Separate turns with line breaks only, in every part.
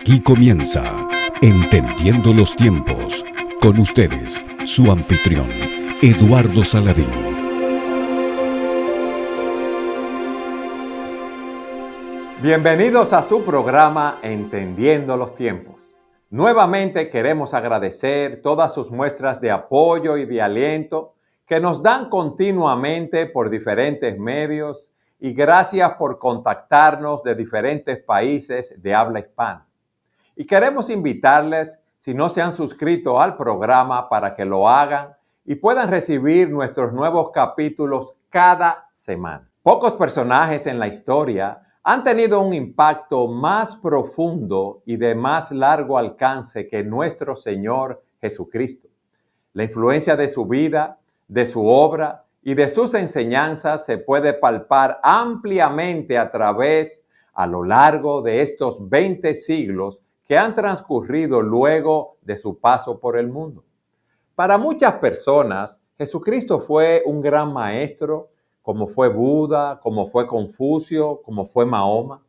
Aquí comienza Entendiendo los Tiempos. Con ustedes, su anfitrión, Eduardo Saladín.
Bienvenidos a su programa Entendiendo los Tiempos. Nuevamente queremos agradecer todas sus muestras de apoyo y de aliento que nos dan continuamente por diferentes medios, y gracias por contactarnos de diferentes países de habla hispana. Y queremos invitarles, si no se han suscrito al programa, para que lo hagan y puedan recibir nuestros nuevos capítulos cada semana. Pocos personajes en la historia han tenido un impacto más profundo y de más largo alcance que nuestro Señor Jesucristo. La influencia de su vida, de su obra y de sus enseñanzas se puede palpar ampliamente a lo largo de estos 20 siglos que han transcurrido luego de su paso por el mundo. Para muchas personas, Jesucristo fue un gran maestro, como fue Buda, como fue Confucio, como fue Mahoma.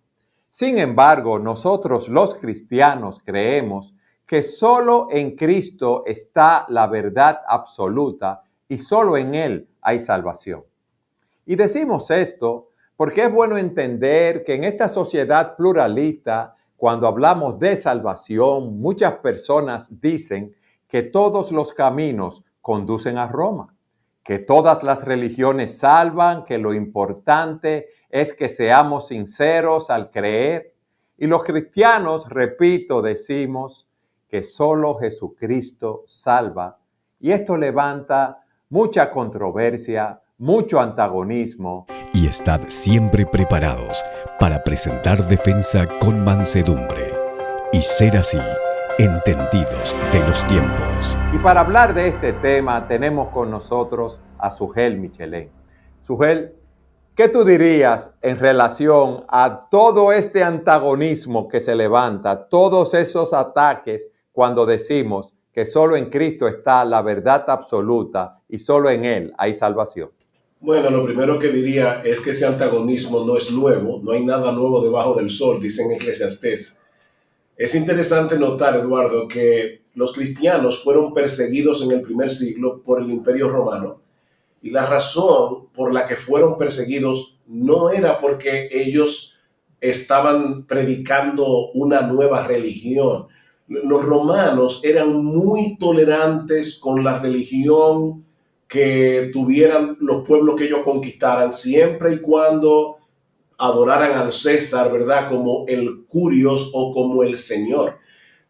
Sin embargo, nosotros los cristianos creemos que solo en Cristo está la verdad absoluta y solo en Él hay salvación. Y decimos esto porque es bueno entender que en esta sociedad pluralista, cuando hablamos de salvación, muchas personas dicen que todos los caminos conducen a Roma, que todas las religiones salvan, que lo importante es que seamos sinceros al creer. Y los cristianos, repito, decimos que solo Jesucristo salva. Y esto levanta mucha controversia, mucho antagonismo.
Y estad siempre preparados para presentar defensa con mansedumbre y ser así entendidos de los tiempos.
Y para hablar de este tema tenemos con nosotros a Sugel Michelén. Sugel, ¿qué tú dirías en relación a todo este antagonismo que se levanta, todos esos ataques cuando decimos que solo en Cristo está la verdad absoluta y solo en Él hay salvación?
Bueno, lo primero que diría es que ese antagonismo no es nuevo, no hay nada nuevo debajo del sol, dice en Eclesiastés. Es interesante notar, Eduardo, que los cristianos fueron perseguidos en el primer siglo por el Imperio Romano, y la razón por la que fueron perseguidos no era porque ellos estaban predicando una nueva religión. Los romanos eran muy tolerantes con la religión que tuvieran los pueblos que ellos conquistaran, siempre y cuando adoraran al César, ¿verdad?, como el Curios o como el Señor.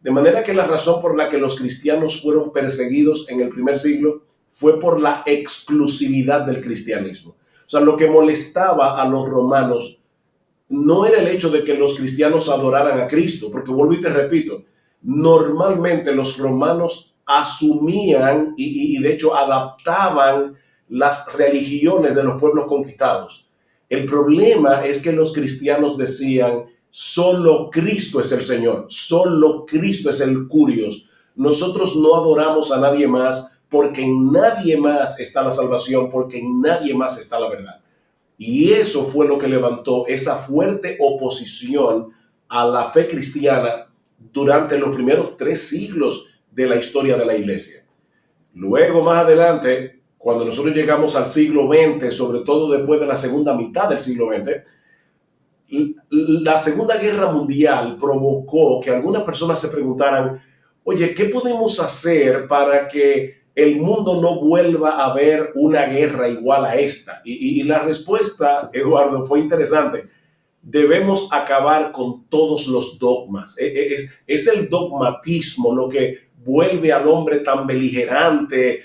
De manera que la razón por la que los cristianos fueron perseguidos en el primer siglo fue por la exclusividad del cristianismo. O sea, lo que molestaba a los romanos no era el hecho de que los cristianos adoraran a Cristo, porque vuelvo y te repito, normalmente los romanos asumían y de hecho adaptaban las religiones de los pueblos conquistados. El problema es que los cristianos decían, solo Cristo es el Señor, solo Cristo es el Curios. Nosotros no adoramos a nadie más porque en nadie más está la salvación, porque en nadie más está la verdad. Y eso fue lo que levantó esa fuerte oposición a la fe cristiana durante los primeros 3 siglos de la historia de la iglesia. Luego, más adelante, cuando nosotros llegamos al siglo XX, sobre todo después de la segunda mitad del siglo XX, la Segunda Guerra Mundial provocó que algunas personas se preguntaran, oye, ¿qué podemos hacer para que el mundo no vuelva a haber una guerra igual a esta? Y la respuesta, Eduardo, fue interesante. Debemos acabar con todos los dogmas. Es el dogmatismo lo que vuelve al hombre tan beligerante,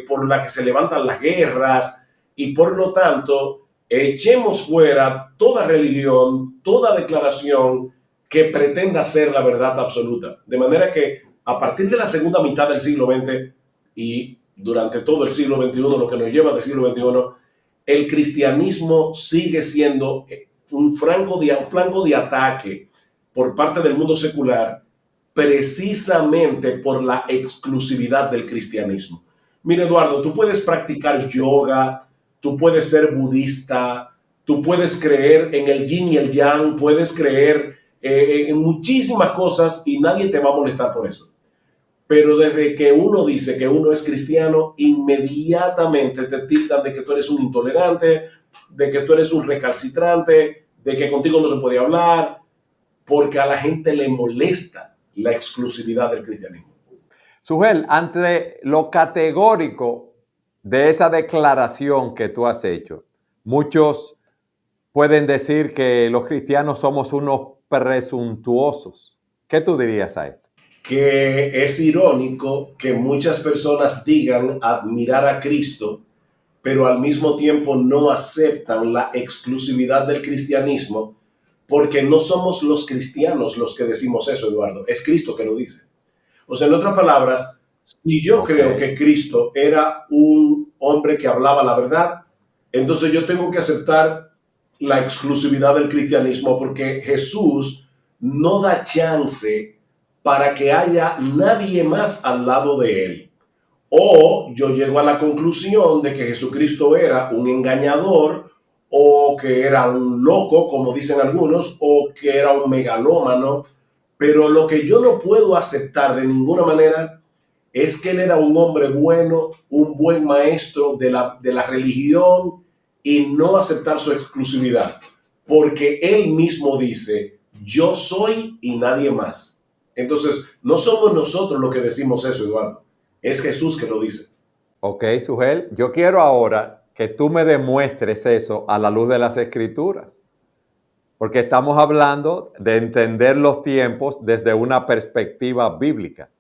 por la que se levantan las guerras, y por lo tanto echemos fuera toda religión, toda declaración que pretenda ser la verdad absoluta. De manera que a partir de la segunda mitad del siglo XX y durante todo el siglo XXI, lo que nos lleva del siglo XXI, el cristianismo sigue siendo un flanco de ataque por parte del mundo secular, precisamente por la exclusividad del cristianismo. Mira, Eduardo, tú puedes practicar yoga, tú puedes ser budista, tú puedes creer en el yin y el yang, puedes creer en muchísimas cosas y nadie te va a molestar por eso. Pero desde que uno dice que uno es cristiano, inmediatamente te tildan de que tú eres un intolerante, de que tú eres un recalcitrante, de que contigo no se puede hablar, porque a la gente le molesta la exclusividad del cristianismo.
Sugel, ante lo categórico de esa declaración que tú has hecho, muchos pueden decir que los cristianos somos unos presuntuosos. ¿Qué tú dirías a esto?
Que es irónico que muchas personas digan admirar a Cristo, pero al mismo tiempo no aceptan la exclusividad del cristianismo, porque no somos los cristianos los que decimos eso, Eduardo, es Cristo que lo dice. O sea, en otras palabras, si yo creo que Cristo era un hombre que hablaba la verdad, entonces yo tengo que aceptar la exclusividad del cristianismo, porque Jesús no da chance para que haya nadie más al lado de él. O yo llego a la conclusión de que Jesucristo era un engañador, o que era un loco, como dicen algunos, o que era un megalómano. Pero lo que yo no puedo aceptar de ninguna manera es que él era un hombre bueno, un buen maestro de la religión, y no aceptar su exclusividad. Porque él mismo dice, yo soy y nadie más. Entonces, no somos nosotros los que decimos eso, Eduardo. Es Jesús que lo dice.
Ok, Sugel, yo quiero ahora que tú me demuestres eso a la luz de las Escrituras. Porque estamos hablando de entender los tiempos desde una perspectiva bíblica.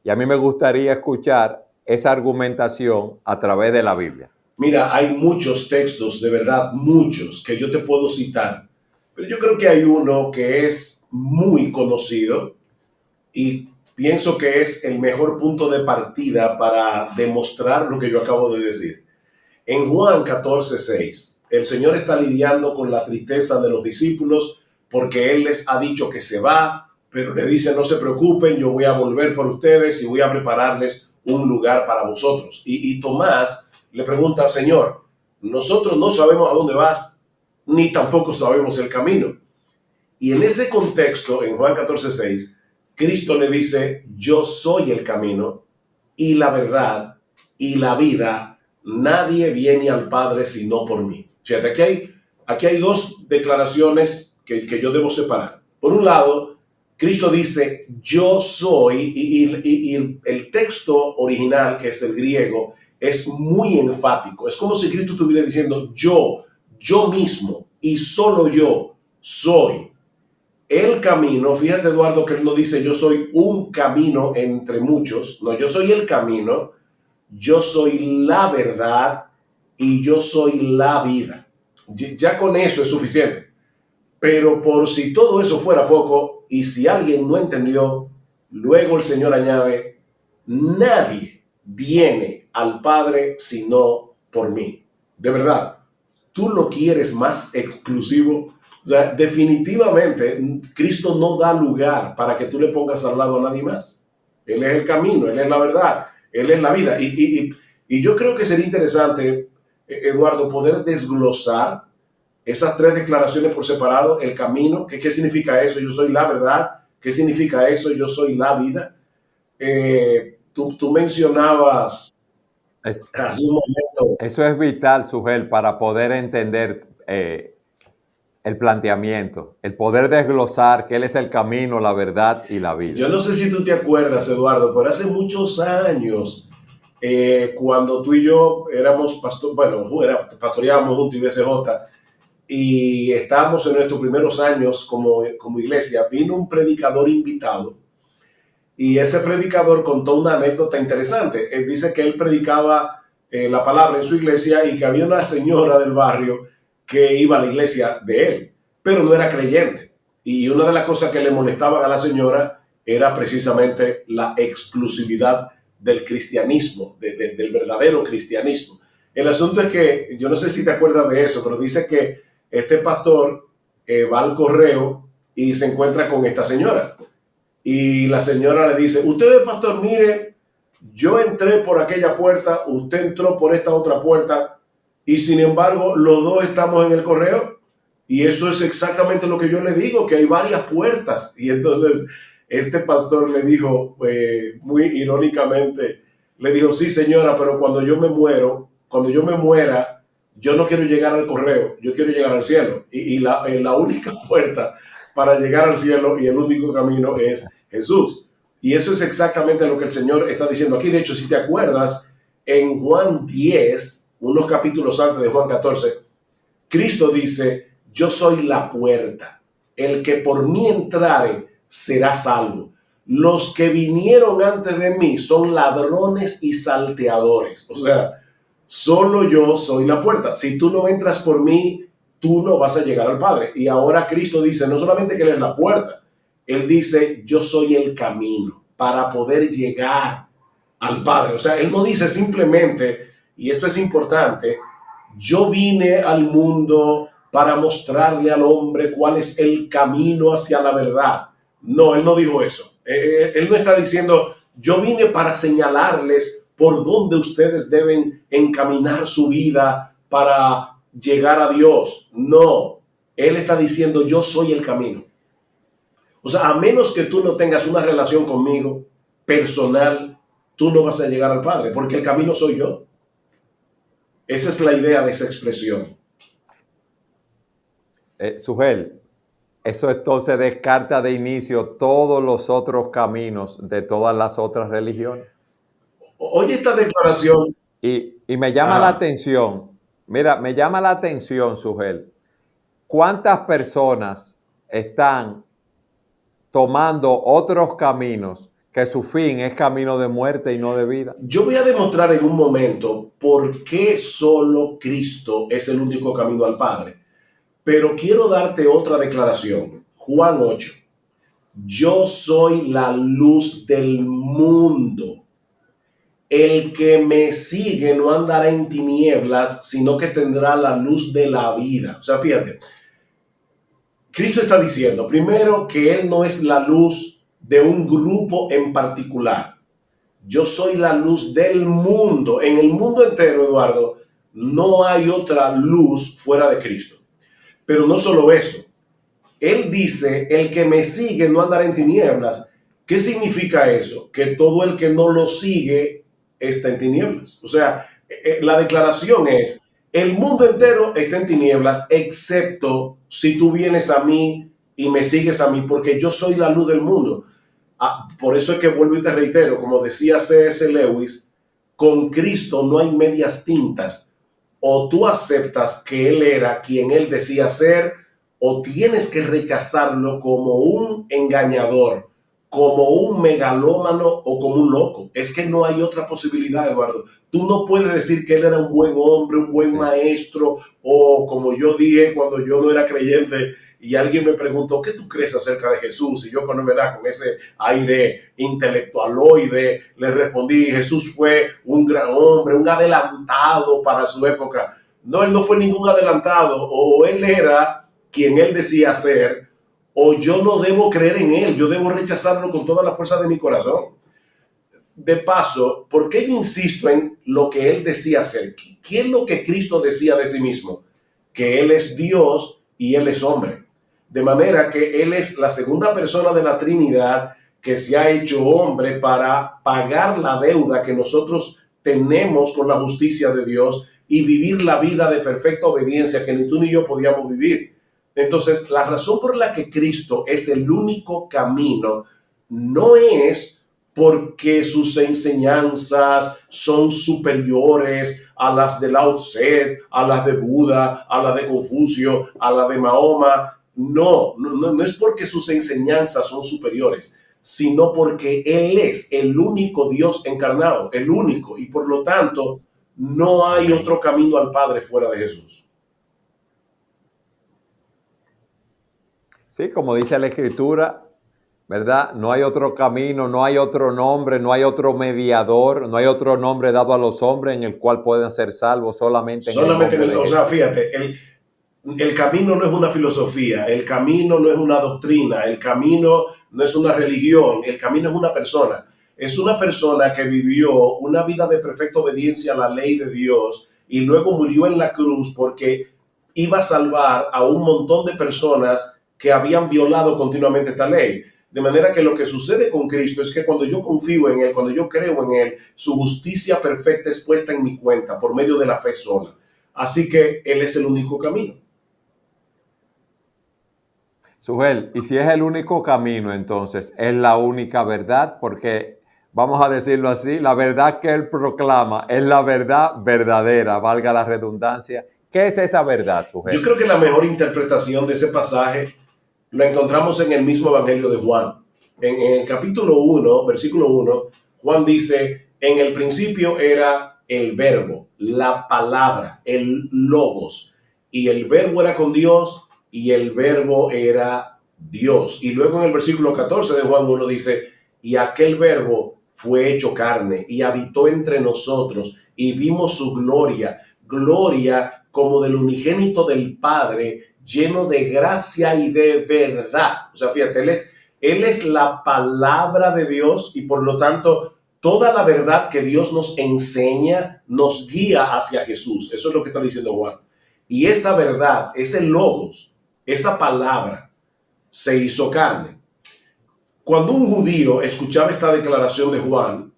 Y a mí me gustaría escuchar esa argumentación a través de la Biblia.
Mira, hay muchos textos, de verdad, muchos, que yo te puedo citar. Pero yo creo que hay uno que es muy conocido y pienso que es el mejor punto de partida para demostrar lo que yo acabo de decir. En Juan 14:6, el Señor está lidiando con la tristeza de los discípulos porque Él les ha dicho que se va, pero le dice, no se preocupen, yo voy a volver por ustedes y voy a prepararles un lugar para vosotros. Y Tomás le pregunta al Señor, nosotros no sabemos a dónde vas, ni tampoco sabemos el camino. Y en ese contexto, en Juan 14:6, Cristo le dice, yo soy el camino y la verdad y la vida. Nadie viene al Padre sino por mí. Fíjate, aquí hay dos declaraciones que yo debo separar. Por un lado, Cristo dice, yo soy, y el texto original, que es el griego, es muy enfático. Es como si Cristo estuviera diciendo, yo mismo y solo yo soy el camino. Fíjate, Eduardo, que él no dice yo soy un camino entre muchos. No, yo soy el camino, yo soy la verdad y yo soy la vida. Ya con eso es suficiente. Pero por si todo eso fuera poco y si alguien no entendió, luego el Señor añade, nadie viene al Padre sino por mí. De verdad, ¿tú lo quieres más exclusivo? O sea, definitivamente Cristo no da lugar para que tú le pongas al lado a nadie más. Él es el camino, Él es la verdad, Él es la vida. Y yo creo que sería interesante, Eduardo, poder desglosar esas tres declaraciones por separado. El camino, ¿qué significa eso? Yo soy la verdad. ¿Qué significa eso? Yo soy la vida. Tú mencionabas hace un momento.
Eso es vital, Sugel, para poder entender el planteamiento, el poder desglosar que Él es el camino, la verdad y la vida.
Yo no sé si tú te acuerdas, Eduardo, pero hace muchos años, cuando tú y yo éramos pastoreábamos juntos IBCJ, y estábamos en nuestros primeros años como iglesia, vino un predicador invitado y ese predicador contó una anécdota interesante. Él dice que él predicaba la palabra en su iglesia y que había una señora del barrio que iba a la iglesia de él, pero no era creyente. Y una de las cosas que le molestaban a la señora era precisamente la exclusividad del cristianismo, del verdadero cristianismo. El asunto es que, yo no sé si te acuerdas de eso, pero dice que este pastor va al correo y se encuentra con esta señora. Y la señora le dice, usted, pastor, mire, yo entré por aquella puerta, usted entró por esta otra puerta, y sin embargo, los dos estamos en el correo. Y eso es exactamente lo que yo le digo, que hay varias puertas. Y entonces este pastor le dijo, muy irónicamente, le dijo, sí señora, pero cuando yo me muera, yo no quiero llegar al correo, yo quiero llegar al cielo. Y la única puerta para llegar al cielo y el único camino es Jesús. Y eso es exactamente lo que el Señor está diciendo aquí. De hecho, si te acuerdas, en Juan 10, unos capítulos antes de Juan 14, Cristo dice, yo soy la puerta. El que por mí entrare será salvo. Los que vinieron antes de mí son ladrones y salteadores. O sea, solo yo soy la puerta. Si tú no entras por mí, tú no vas a llegar al Padre. Y ahora Cristo dice, no solamente que Él es la puerta, Él dice, yo soy el camino para poder llegar al Padre. O sea, Él no dice simplemente, y esto es importante, yo vine al mundo para mostrarle al hombre cuál es el camino hacia la verdad. No, Él no dijo eso. Él no está diciendo, yo vine para señalarles por dónde ustedes deben encaminar su vida para llegar a Dios. No, Él está diciendo, yo soy el camino. O sea, a menos que tú no tengas una relación conmigo personal, tú no vas a llegar al Padre, porque el camino soy yo. Esa es la idea de esa expresión.
Sugel, eso entonces descarta de inicio todos los otros caminos de todas las otras religiones.
Oye esta declaración.
Y me llama la atención, mira, me llama la atención, Sugel, ¿cuántas personas están tomando otros caminos que su fin es camino de muerte y no de vida?
Yo voy a demostrar en un momento por qué solo Cristo es el único camino al Padre. Pero quiero darte otra declaración. Juan 8. Yo soy la luz del mundo. El que me sigue no andará en tinieblas, sino que tendrá la luz de la vida. O sea, fíjate, Cristo está diciendo, primero, que Él no es la luz de un grupo en particular. Yo soy la luz del mundo. En el mundo entero, Eduardo, no hay otra luz fuera de Cristo. Pero no solo eso. Él dice, el que me sigue no andará en tinieblas. ¿Qué significa eso? Que todo el que no lo sigue está en tinieblas. O sea, la declaración es, el mundo entero está en tinieblas, excepto si tú vienes a mí y me sigues a mí, porque yo soy la luz del mundo. Por eso es que vuelvo y te reitero, como decía C.S. Lewis, con Cristo no hay medias tintas. O tú aceptas que Él era quien Él decía ser, o tienes que rechazarlo como un engañador, como un megalómano o como un loco. Es que no hay otra posibilidad, Eduardo. Tú no puedes decir que Él era un buen hombre, un buen maestro, o como yo dije cuando yo no era creyente y alguien me preguntó, ¿qué tú crees acerca de Jesús? Y yo con ese aire intelectualoide le respondí, Jesús fue un gran hombre, un adelantado para su época. No, Él no fue ningún adelantado, o Él era quien Él decía ser, o yo no debo creer en Él, yo debo rechazarlo con toda la fuerza de mi corazón. De paso, ¿por qué yo insisto en lo que Él decía ser? ¿Qué es lo que Cristo decía de sí mismo? Que Él es Dios y Él es hombre. De manera que Él es la segunda persona de la Trinidad que se ha hecho hombre para pagar la deuda que nosotros tenemos con la justicia de Dios y vivir la vida de perfecta obediencia que ni tú ni yo podíamos vivir. Entonces, la razón por la que Cristo es el único camino no es porque sus enseñanzas son superiores a las de Lao Tse, a las de Buda, a las de Confucio, a las de Mahoma. No es porque sus enseñanzas son superiores, sino porque Él es el único Dios encarnado, el único, y por lo tanto no hay otro camino al Padre fuera de Jesús.
Sí, como dice la Escritura, ¿verdad? No hay otro camino, no hay otro nombre, no hay otro mediador, no hay otro nombre dado a los hombres en el cual puedan ser salvos, solamente en el nombre de Jesús.
O sea, fíjate, el camino no es una filosofía, el camino no es una doctrina, el camino no es una religión, el camino es una persona. Es una persona que vivió una vida de perfecta obediencia a la ley de Dios y luego murió en la cruz porque iba a salvar a un montón de personas que habían violado continuamente esta ley. De manera que lo que sucede con Cristo es que cuando yo confío en Él, cuando yo creo en Él, su justicia perfecta es puesta en mi cuenta por medio de la fe sola. Así que Él es el único camino.
Sujel, y si es el único camino, entonces es la única verdad, porque vamos a decirlo así, la verdad que él proclama es la verdad verdadera, valga la redundancia. ¿Qué es esa verdad, Sujel?
Yo creo que la mejor interpretación de ese pasaje lo encontramos en el mismo Evangelio de Juan. En el capítulo 1, versículo 1, Juan dice, en el principio era el verbo, la palabra, el logos, y el verbo era con Dios, y el verbo era Dios. Y luego en el versículo 14 de Juan 1 dice, y aquel verbo fue hecho carne y habitó entre nosotros y vimos su gloria, gloria como del unigénito del Padre, lleno de gracia y de verdad. O sea, fíjate, él es la palabra de Dios y por lo tanto toda la verdad que Dios nos enseña nos guía hacia Jesús. Eso es lo que está diciendo Juan. Y esa verdad, ese logos, esa palabra se hizo carne. Cuando un judío escuchaba esta declaración de Juan,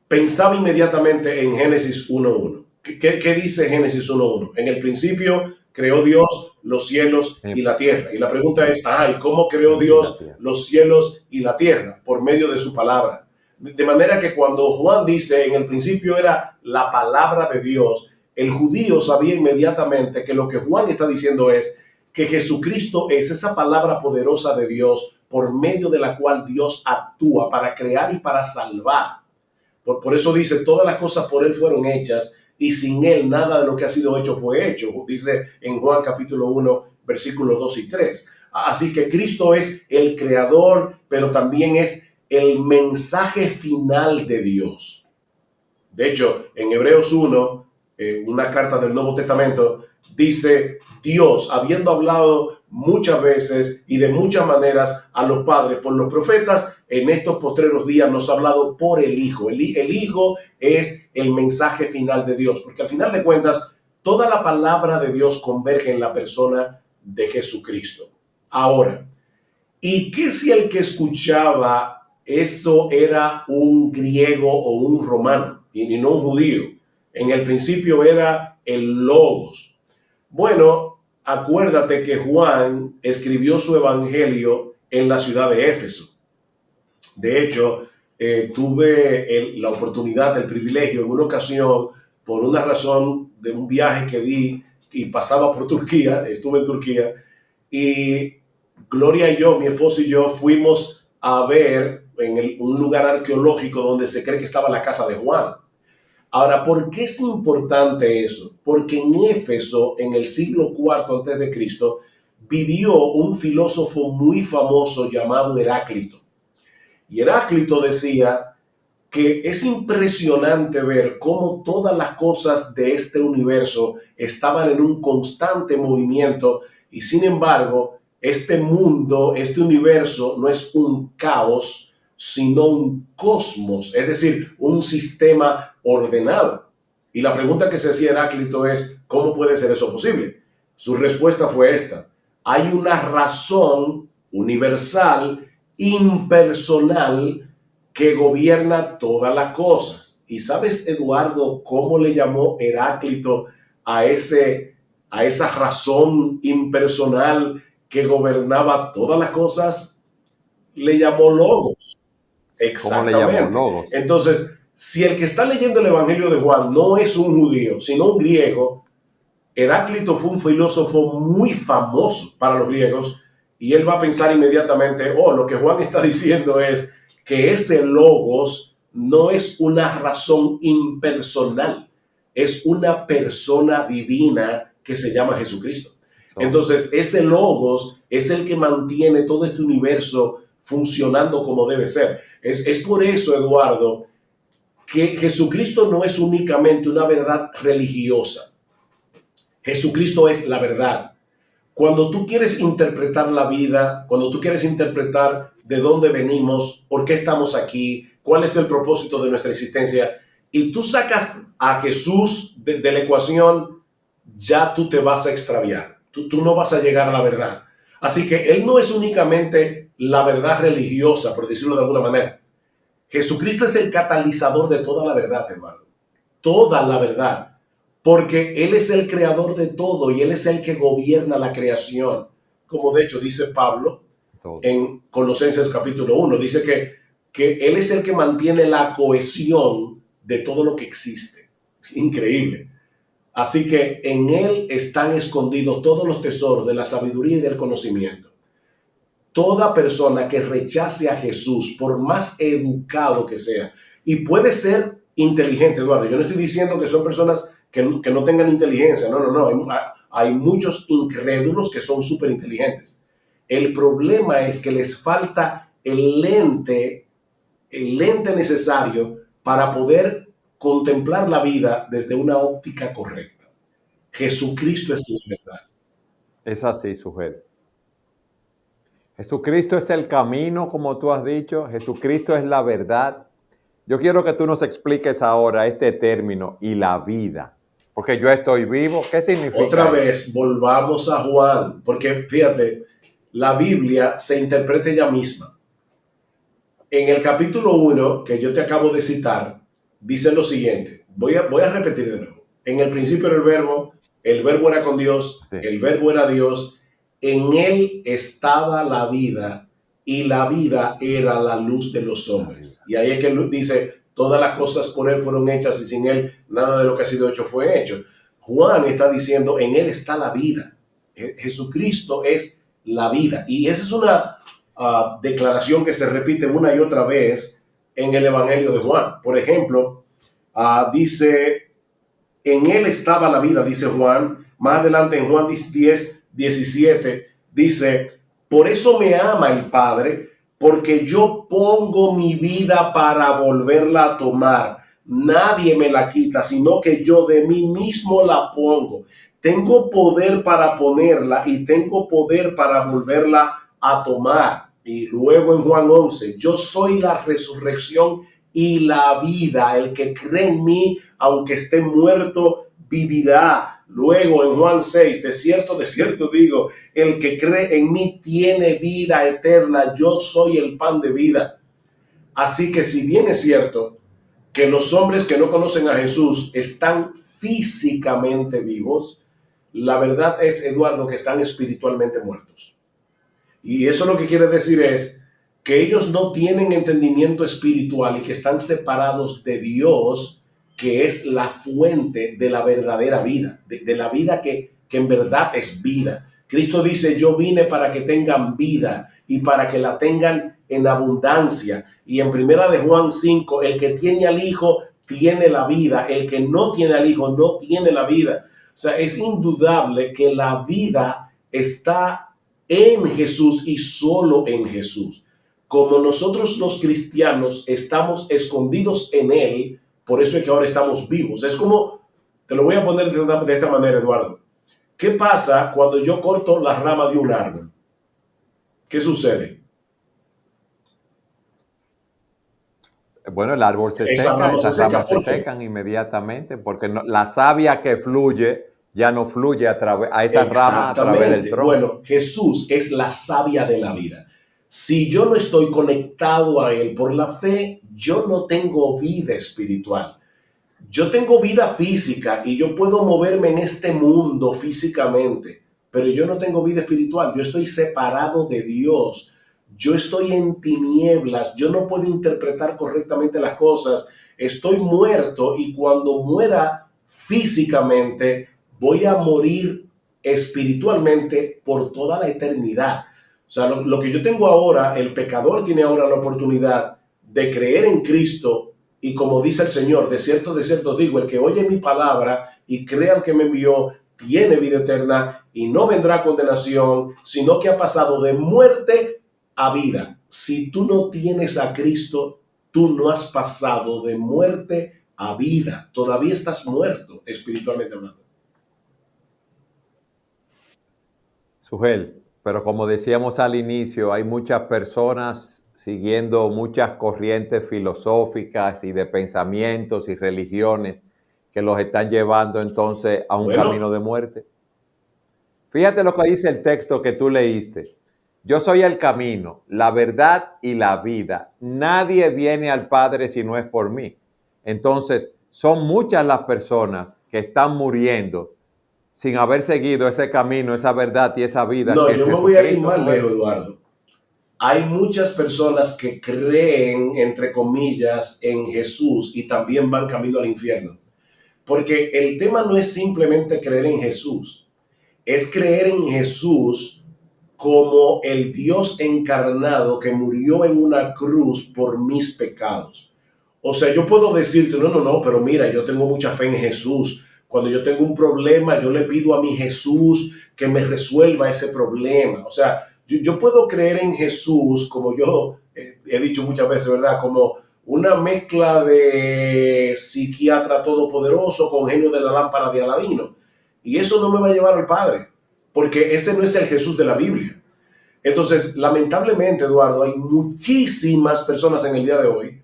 pensaba inmediatamente en Génesis 1.1. ¿Qué dice Génesis 1.1? En el principio creó Dios los cielos y la tierra. Y la pregunta es, ¿y cómo creó Dios los cielos y la tierra? Por medio de su palabra. De manera que cuando Juan dice, en el principio era la palabra de Dios, el judío sabía inmediatamente que lo que Juan está diciendo es que Jesucristo es esa palabra poderosa de Dios por medio de la cual Dios actúa para crear y para salvar. Por eso dice, todas las cosas por Él fueron hechas y sin Él nada de lo que ha sido hecho fue hecho. Dice en Juan capítulo 1, versículos 2 y 3. Así que Cristo es el creador, pero también es el mensaje final de Dios. De hecho, en Hebreos 1, una carta del Nuevo Testamento, dice, Dios, habiendo hablado muchas veces y de muchas maneras a los padres por los profetas, en estos postreros días nos ha hablado por el Hijo. El Hijo es el mensaje final de Dios, porque al final de cuentas, toda la palabra de Dios converge en la persona de Jesucristo. Ahora, ¿y qué si el que escuchaba eso era un griego o un romano y no un judío? En el principio era el Logos. Bueno, acuérdate que Juan escribió su evangelio en la ciudad de Éfeso. De hecho, tuve la oportunidad, el privilegio en una ocasión, por una razón de un viaje que di y pasaba por Turquía, estuve en Turquía, y Gloria y yo, mi esposo y yo, fuimos a ver en un lugar arqueológico donde se cree que estaba la casa de Juan. Ahora, ¿por qué es importante eso? Porque en Éfeso, en el siglo IV a.C., vivió un filósofo muy famoso llamado Heráclito. Y Heráclito decía que es impresionante ver cómo todas las cosas de este universo estaban en un constante movimiento y sin embargo, este mundo, este universo no es un caos, sino un cosmos, es decir, un sistema ordenado. Y la pregunta que se hacía Heráclito es, ¿cómo puede ser eso posible? Su respuesta fue esta: hay una razón universal, impersonal, que gobierna todas las cosas. ¿Y sabes, Eduardo, cómo le llamó Heráclito a esa razón impersonal que gobernaba todas las cosas? Le llamó Logos. Exactamente.
¿Cómo le llamó Logos?
Entonces, si el que está leyendo el Evangelio de Juan no es un judío, sino un griego, Heráclito fue un filósofo muy famoso para los griegos y él va a pensar inmediatamente, lo que Juan está diciendo es que ese Logos no es una razón impersonal, es una persona divina que se llama Jesucristo. Entonces, ese Logos es el que mantiene todo este universo funcionando como debe ser. Es por eso, Eduardo, que Jesucristo no es únicamente una verdad religiosa. Jesucristo es la verdad. Cuando tú quieres interpretar la vida, cuando tú quieres interpretar de dónde venimos, por qué estamos aquí, cuál es el propósito de nuestra existencia, y tú sacas a Jesús de la ecuación, ya tú te vas a extraviar. Tú no vas a llegar a la verdad. Así que Él no es únicamente la verdad religiosa, por decirlo de alguna manera. Jesucristo es el catalizador de toda la verdad, hermano. Toda la verdad. Porque Él es el creador de todo y Él es el que gobierna la creación. Como de hecho dice Pablo
Todo.
en Colosenses capítulo 1. Dice que Él es el que mantiene la cohesión de todo lo que existe. Increíble. Así que en Él están escondidos todos los tesoros de la sabiduría y del conocimiento. Toda persona que rechace a Jesús, por más educado que sea, y puede ser inteligente, Eduardo, yo no estoy diciendo que son personas que no tengan inteligencia, no. Hay muchos incrédulos que son súper inteligentes. El problema es que les falta el lente necesario para poder contemplar la vida desde una óptica correcta. Jesucristo es la verdad.
Es así, Sujel. Jesucristo es el camino, como tú has dicho. Jesucristo es la verdad. Yo quiero que tú nos expliques ahora este término y la vida. Porque yo estoy vivo. ¿Qué significa
Otra
eso?
vez, volvamos a Juan, porque fíjate, la Biblia se interpreta ella misma. En el capítulo 1, que yo te acabo de citar, dice lo siguiente. Voy a repetir de nuevo. En el principio era el verbo era con Dios,
Sí.
el verbo era Dios, en él estaba la vida y la vida era la luz de los hombres. Y ahí es que dice, todas las cosas por él fueron hechas y sin él nada de lo que ha sido hecho fue hecho. Juan está diciendo, en él está la vida. Jesucristo es la vida. Y esa es una declaración que se repite una y otra vez en el Evangelio de Juan. Por ejemplo, dice, en él estaba la vida, dice Juan. Más adelante en Juan 10, 17, dice, por eso me ama el Padre, porque yo pongo mi vida para volverla a tomar. Nadie me la quita, sino que yo de mí mismo la pongo. Tengo poder para ponerla y tengo poder para volverla a tomar. Y luego en Juan 11, yo soy la resurrección y la vida. El que cree en mí, aunque esté muerto, vivirá. Luego en Juan 6, de cierto digo, el que cree en mí tiene vida eterna. Yo soy el pan de vida. Así que si bien es cierto que los hombres que no conocen a Jesús están físicamente vivos, la verdad es, Eduardo, que están espiritualmente muertos. Y eso lo que quiere decir es que ellos no tienen entendimiento espiritual y que están separados de Dios, que es la fuente de la verdadera vida, de la vida que en verdad es vida. Cristo dice, yo vine para que tengan vida y para que la tengan en abundancia. Y en primera de Juan 5, el que tiene al Hijo tiene la vida, el que no tiene al Hijo no tiene la vida. O sea, es indudable que la vida está en Jesús y solo en Jesús. Como nosotros los cristianos estamos escondidos en Él, por eso es que ahora estamos vivos. Es como, te lo voy a poner de esta manera, Eduardo. ¿Qué pasa cuando yo corto la rama de un árbol? ¿Qué sucede?
Bueno, el árbol se seca, esas ramas se secan inmediatamente, porque la savia que fluye ya no fluye a esa rama a través del tronco.
Bueno, Jesús es la savia de la vida. Si yo no estoy conectado a Él por la fe, yo no tengo vida espiritual. Yo tengo vida física y yo puedo moverme en este mundo físicamente, pero yo no tengo vida espiritual. Yo estoy separado de Dios. Yo estoy en tinieblas. Yo no puedo interpretar correctamente las cosas. Estoy muerto y cuando muera físicamente, voy a morir espiritualmente por toda la eternidad. O sea, lo que yo tengo ahora, el pecador tiene ahora la oportunidad de creer en Cristo y como dice el Señor, de cierto digo, el que oye mi palabra y crea al que me envió, tiene vida eterna y no vendrá condenación, sino que ha pasado de muerte a vida. Si tú no tienes a Cristo, tú no has pasado de muerte a vida. Todavía estás muerto espiritualmente hablando.
Sujel, pero como decíamos al inicio, hay muchas personas siguiendo muchas corrientes filosóficas y de pensamientos y religiones que los están llevando entonces a un
Bueno.
camino de muerte. Fíjate lo que dice el texto que tú leíste. Yo soy el camino, la verdad y la vida. Nadie viene al Padre si no es por mí. Entonces, son muchas las personas que están muriendo sin haber seguido ese camino, esa verdad y esa vida.
No,
que
yo
es
me voy a ir
Jesucristo,
más lejos, Eduardo. Hay muchas personas que creen, entre comillas, en Jesús y también van camino al infierno. Porque el tema no es simplemente creer en Jesús, es creer en Jesús como el Dios encarnado que murió en una cruz por mis pecados. O sea, yo puedo decirte, no, pero mira, yo tengo mucha fe en Jesús. Cuando yo tengo un problema, yo le pido a mi Jesús que me resuelva ese problema. O sea, yo puedo creer en Jesús, como yo he dicho muchas veces, ¿verdad? Como una mezcla de psiquiatra todopoderoso con genio de la lámpara de Aladino. Y eso no me va a llevar al Padre, porque ese no es el Jesús de la Biblia. Entonces, lamentablemente, Eduardo, hay muchísimas personas en el día de hoy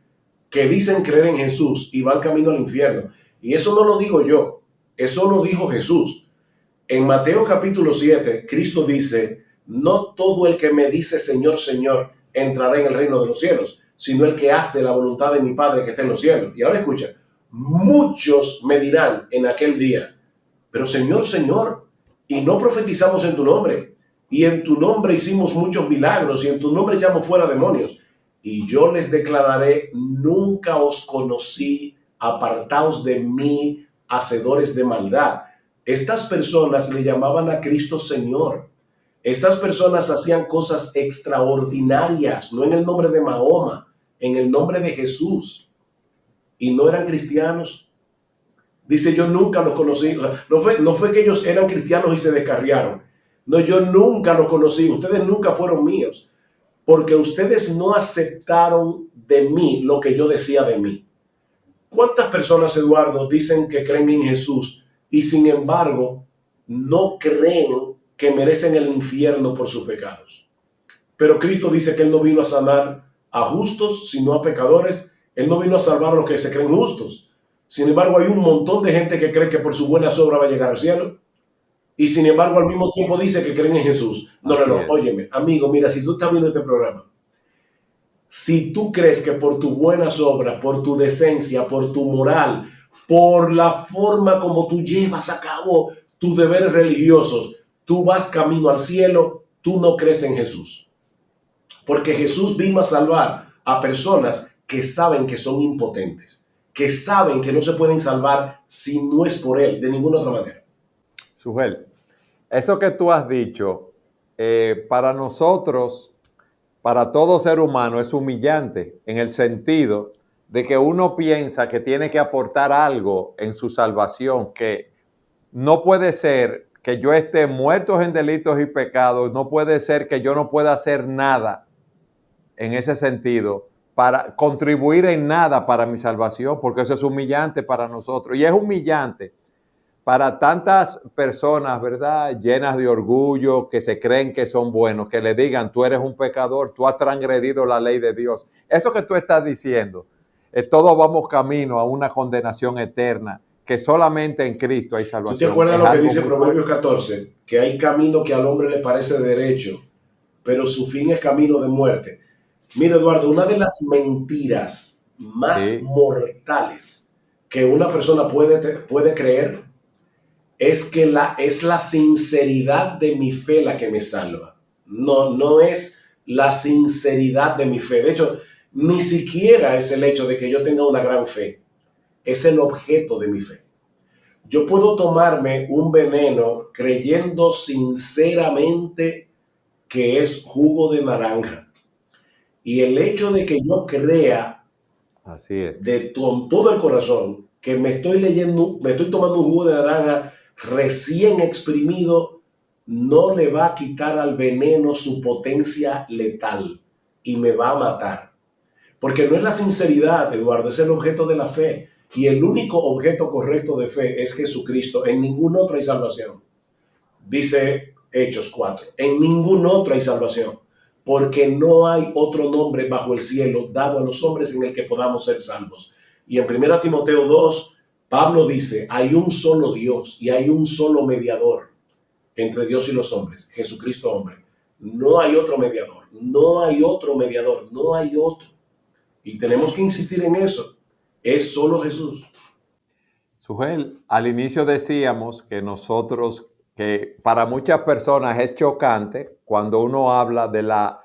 que dicen creer en Jesús y van camino al infierno. Y eso no lo digo yo, eso lo dijo Jesús. En Mateo capítulo 7, Cristo dice, no todo el que me dice Señor, Señor, entrará en el reino de los cielos, sino el que hace la voluntad de mi Padre que está en los cielos. Y ahora escucha, muchos me dirán en aquel día, pero Señor, Señor, y no profetizamos en tu nombre, y en tu nombre hicimos muchos milagros, y en tu nombre echamos fuera demonios. Y yo les declararé, nunca os conocí, apartaos de mí, hacedores de maldad. Estas personas le llamaban a Cristo Señor. Estas personas hacían cosas extraordinarias, no en el nombre de Mahoma, en el nombre de Jesús. Y no eran cristianos. Dice, yo nunca los conocí. No fue que ellos eran cristianos y se descarriaron. No, yo nunca los conocí. Ustedes nunca fueron míos. Porque ustedes no aceptaron de mí lo que yo decía de mí. ¿Cuántas personas, Eduardo, dicen que creen en Jesús y sin embargo no creen que merecen el infierno por sus pecados? Pero Cristo dice que Él no vino a sanar a justos, sino a pecadores. Él no vino a salvar a los que se creen justos. Sin embargo, hay un montón de gente que cree que por su buena obra va a llegar al cielo. Y sin embargo, al mismo tiempo dice que creen en Jesús. No, óyeme, amigo, mira, si tú estás viendo este programa, si tú crees que por tus buenas obras, por tu decencia, por tu moral, por la forma como tú llevas a cabo tus deberes religiosos, tú vas camino al cielo, tú no crees en Jesús. Porque Jesús vino a salvar a personas que saben que son impotentes, que saben que no se pueden salvar si no es por Él, de ninguna otra manera.
Sujel, eso que tú has dicho, para nosotros, para todo ser humano, es humillante en el sentido de que uno piensa que tiene que aportar algo en su salvación, que no puede ser que yo esté muerto en delitos y pecados, no puede ser que yo no pueda hacer nada en ese sentido para contribuir en nada para mi salvación, porque eso es humillante para nosotros. Y es humillante para tantas personas, ¿verdad?, llenas de orgullo, que se creen que son buenos, que le digan, tú eres un pecador, tú has transgredido la ley de Dios. Eso que tú estás diciendo, todos vamos camino a una condenación eterna, que solamente en Cristo hay salvación.
¿Tú te acuerdas lo que dice Proverbios 14? Que hay camino que al hombre le parece derecho, pero su fin es camino de muerte. Mira, Eduardo, una de las mentiras más mortales que una persona puede creer es que es la sinceridad de mi fe la que me salva. No es la sinceridad de mi fe. De hecho, ni siquiera es el hecho de que yo tenga una gran fe. Es el objeto de mi fe. Yo puedo tomarme un veneno creyendo sinceramente que es jugo de naranja. Y el hecho de que yo crea
así es,
con todo el corazón que me estoy tomando un jugo de naranja recién exprimido, no le va a quitar al veneno su potencia letal y me va a matar. Porque no es la sinceridad, Eduardo, es el objeto de la fe. Y el único objeto correcto de fe es Jesucristo. En ningún otro hay salvación. Dice Hechos 4. En ningún otro hay salvación. Porque no hay otro nombre bajo el cielo dado a los hombres en el que podamos ser salvos. Y en 1 Timoteo 2 Pablo dice, hay un solo Dios y hay un solo mediador entre Dios y los hombres, Jesucristo hombre. No hay otro mediador, no hay otro mediador, no hay otro. Y tenemos que insistir en eso. Es solo Jesús.
Sujel, al inicio decíamos que para muchas personas es chocante cuando uno habla de la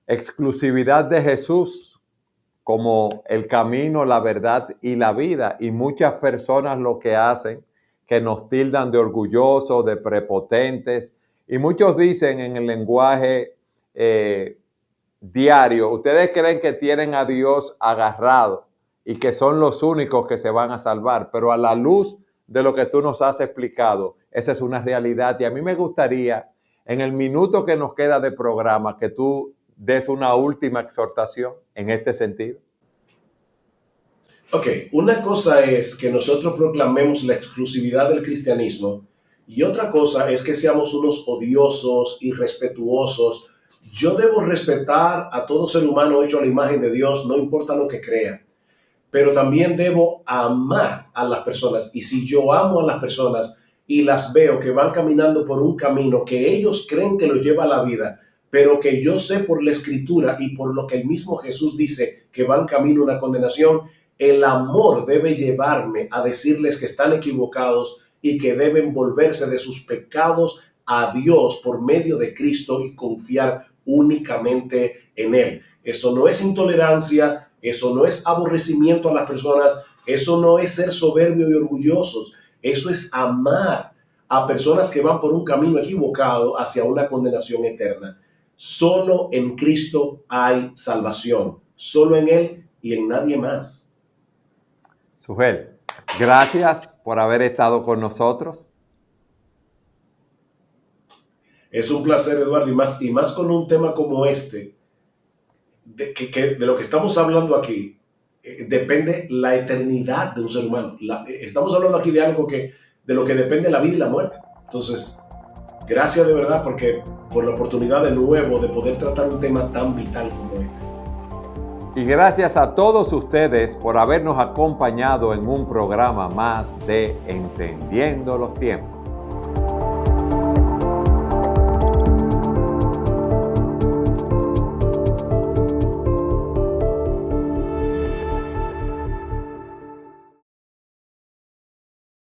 exclusividad de Jesús como el camino, la verdad y la vida. Y muchas personas lo que hacen, que nos tildan de orgullosos, de prepotentes. Y muchos dicen en el lenguaje diario, ustedes creen que tienen a Dios agarrado y que son los únicos que se van a salvar, pero a la luz de lo que tú nos has explicado, esa es una realidad. Y a mí me gustaría, en el minuto que nos queda de programa, que tú des una última exhortación en este sentido.
Ok, una cosa es que nosotros proclamemos la exclusividad del cristianismo y otra cosa es que seamos unos odiosos, irrespetuosos. Yo debo respetar a todo ser humano hecho a la imagen de Dios, no importa lo que crea, pero también debo amar a las personas. Y si yo amo a las personas y las veo que van caminando por un camino que ellos creen que los lleva a la vida, pero que yo sé por la Escritura y por lo que el mismo Jesús dice que van camino a una condenación, el amor debe llevarme a decirles que están equivocados y que deben volverse de sus pecados a Dios por medio de Cristo y confiar únicamente en Él. Eso no es intolerancia, eso no es aborrecimiento a las personas, eso no es ser soberbio y orgullosos, eso es amar a personas que van por un camino equivocado hacia una condenación eterna. Solo en Cristo hay salvación, solo en Él y en nadie más.
Sujel, gracias por haber estado con nosotros.
Es un placer, Eduardo, y más con un tema como este, de lo que estamos hablando aquí, depende la eternidad de un ser humano. Estamos hablando aquí de algo de lo que depende la vida y la muerte. Entonces, gracias de verdad por la oportunidad de nuevo de poder tratar un tema tan vital como este.
Y gracias a todos ustedes por habernos acompañado en un programa más de Entendiendo los Tiempos.